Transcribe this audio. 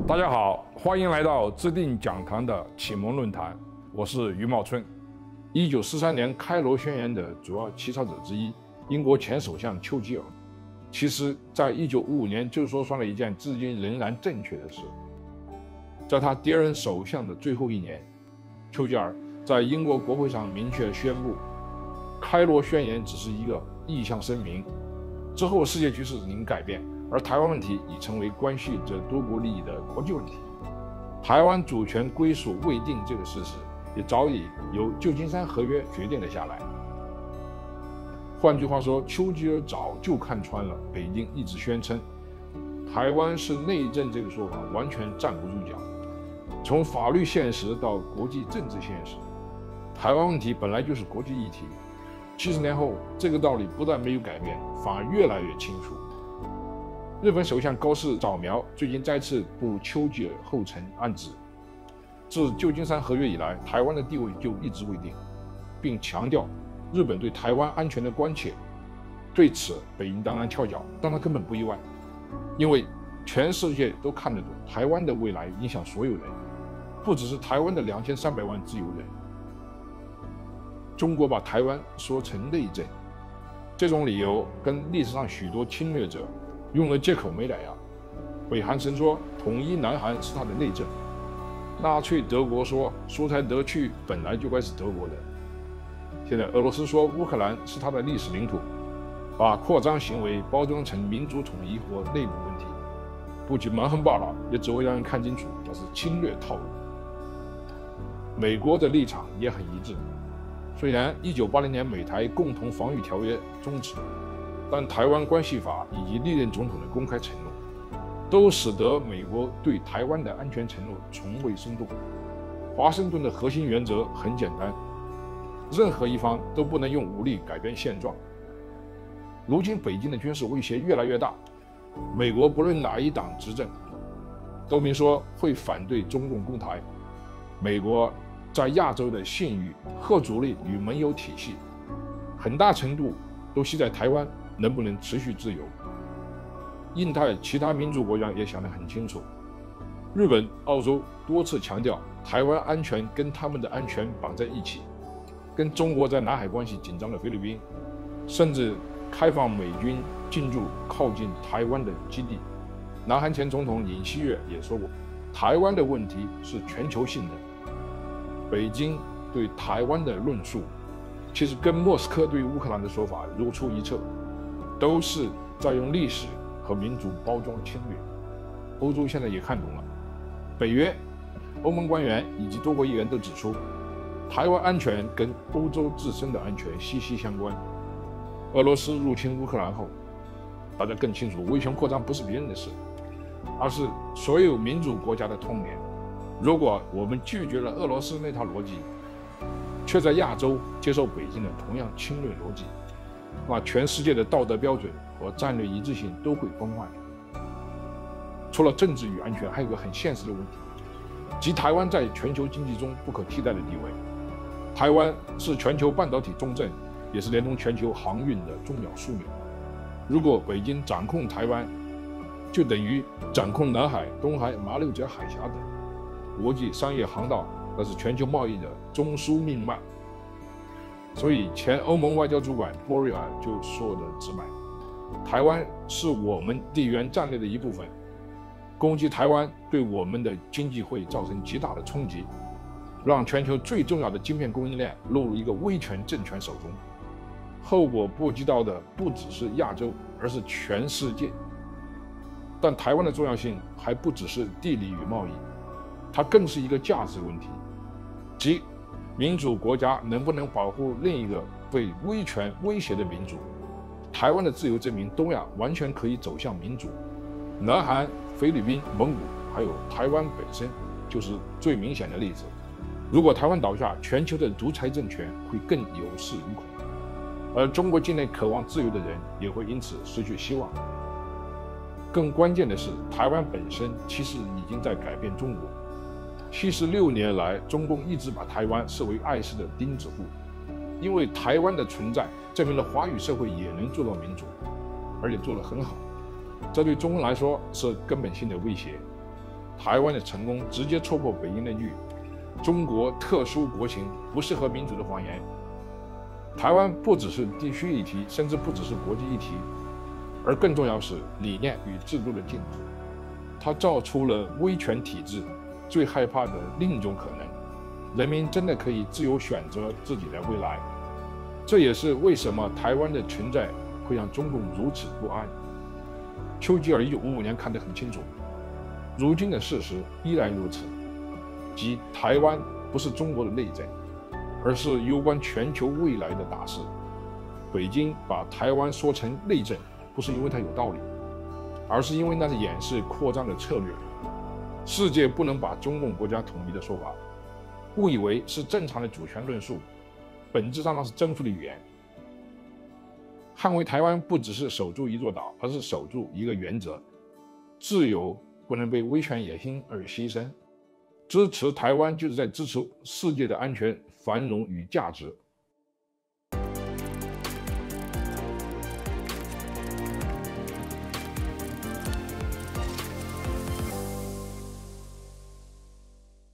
大家好，歡迎來到知定講堂的啟蒙論壇，我是余茂春。1943年開羅宣言的主要起草者之一，英國前首相丘吉爾，其實在1955年就說出了一件至今仍然正確的事。在他擔任首相的最後一年，丘吉爾在英國國會上明確宣布，開羅宣言只是一個意向聲明，之後世界局勢已經改變，而台灣問題已成為關係着多國利益的國際問題。台灣主權歸屬未定這個事實，也早已由舊金山合約決定了下來。換句話說，丘吉爾早就看穿了北京一直宣稱台灣是內政這個說法完全站不住腳。從法律現實到國際政治現實，台灣問題本來就是國際議題。70年後，這個道理不但沒有改變，反而越來越清楚。日本首相高市早苗最近再次步丘吉爾後塵，暗指自舊金山合約以來，台灣的地位就一直未定，並強調日本對台灣安全的關切。對此，北京當然翹腳，但他根本不意外，因為全世界都看得懂台灣的未來影響所有人，不只是台灣的2300萬自由人。中國把台灣說成內政，這種理由跟歷史上許多侵略者用的借口沒兩樣。北韓曾說統一南韓是他的內政，納粹德國說蘇台德去本來就該是德國的，現在俄羅斯說烏克蘭是他的歷史領土，把擴張行為包裝成民族統一或內部問題，不僅蠻橫霸道，也只會讓人看清楚這是侵略套路。美國的立場也很一致，雖然1980年美台共同防禦條約終止，但台灣關係法以及歷任總統的公開承諾，都使得美國對台灣的安全承諾從未鬆動。華盛頓的核心原則很簡單，任何一方都不能用武力改變現狀。如今北京的軍事威脅越來越大，美國不論哪一黨執政，都明說會反對中共攻台。美國在亞洲的信譽、嚇阻力與盟友體系，很大程度都繫在台灣能不能持續自由。印太其他民主國家也想得很清楚，日本、澳洲多次強調台灣安全跟他們的安全綁在一起，跟中國在南海關係緊張的菲律賓，甚至開放美軍進駐靠近台灣的基地。南韓前總統尹錫悅也說過，台灣的問題是全球性的。北京對台灣的論述，其實跟莫斯科對烏克蘭的說法如出一轍，都是在用歷史和民主包裝侵略。歐洲現在也看懂了，北約、歐盟官員以及多國議員都指出，台灣安全跟歐洲自身的安全息息相關。俄羅斯入侵烏克蘭後，大家更清楚，威權擴張不是別人的事，而是所有民主國家的痛點。如果我們拒絕了俄羅斯那套邏輯，卻在亞洲接受北京的同樣侵略邏輯，那全世界的道德標準和戰略一致性都會崩壞。除了政治與安全，還有個很現實的問題，即台灣在全球經濟中不可替代的地位。台灣是全球半導體重鎮，也是連通全球航運的重要樞紐。如果北京掌控台灣，就等於掌控南海、東海、馬六甲海峽等國際商業航道，那是全球貿易的中樞命脈。所以前歐盟外交主管波瑞爾就說得直白，台灣是我們地緣戰略的一部分，攻擊台灣對我們的經濟會造成極大的衝擊，讓全球最重要的晶片供應鏈落入一個威權政權手中，後果波及到的不只是亞洲，而是全世界。但台灣的重要性還不只是地理與貿易，它更是一個價值問題，即民主國家能不能保護另一個被威權威脅的民主。台灣的自由證明東亞完全可以走向民主，南韓、菲律賓、蒙古還有台灣本身就是最明顯的例子。如果台灣倒下，全球的獨裁政權會更有恃無恐，而中國境內渴望自由的人也會因此失去希望。更關鍵的是，台灣本身其實已經在改變中國。76年來，中共一直把台灣視為礙事的釘子戶，因為台灣的存在證明了華語社會也能做到民主，而且做得很好。這對中共來說是根本性的威脅。台灣的成功直接戳破北京那句“中國特殊國情不適合民主”的謊言。台灣不只是地區議題，甚至不只是國際議題，而更重要是理念與制度的禁止。它造出了威權體制最害怕的另一種可能：人民真的可以自由選擇自己的未來。這也是為什麼台灣的存在會讓中共如此不安。丘吉爾1955年看得很清楚，如今的事實依然如此，即台灣不是中國的內政，而是攸關全球未來的大事。北京把台灣說成內政，不是因為它有道理，而是因為那是掩飾擴張的策略。世界不能把中共國家統一的說法誤以為是正常的主權論述，本質上那是征服的語言。捍衛台灣不只是守住一座島，而是守住一個原則：自由不能被威權野心而犧牲。支持台灣就是在支持世界的安全、繁榮與價值。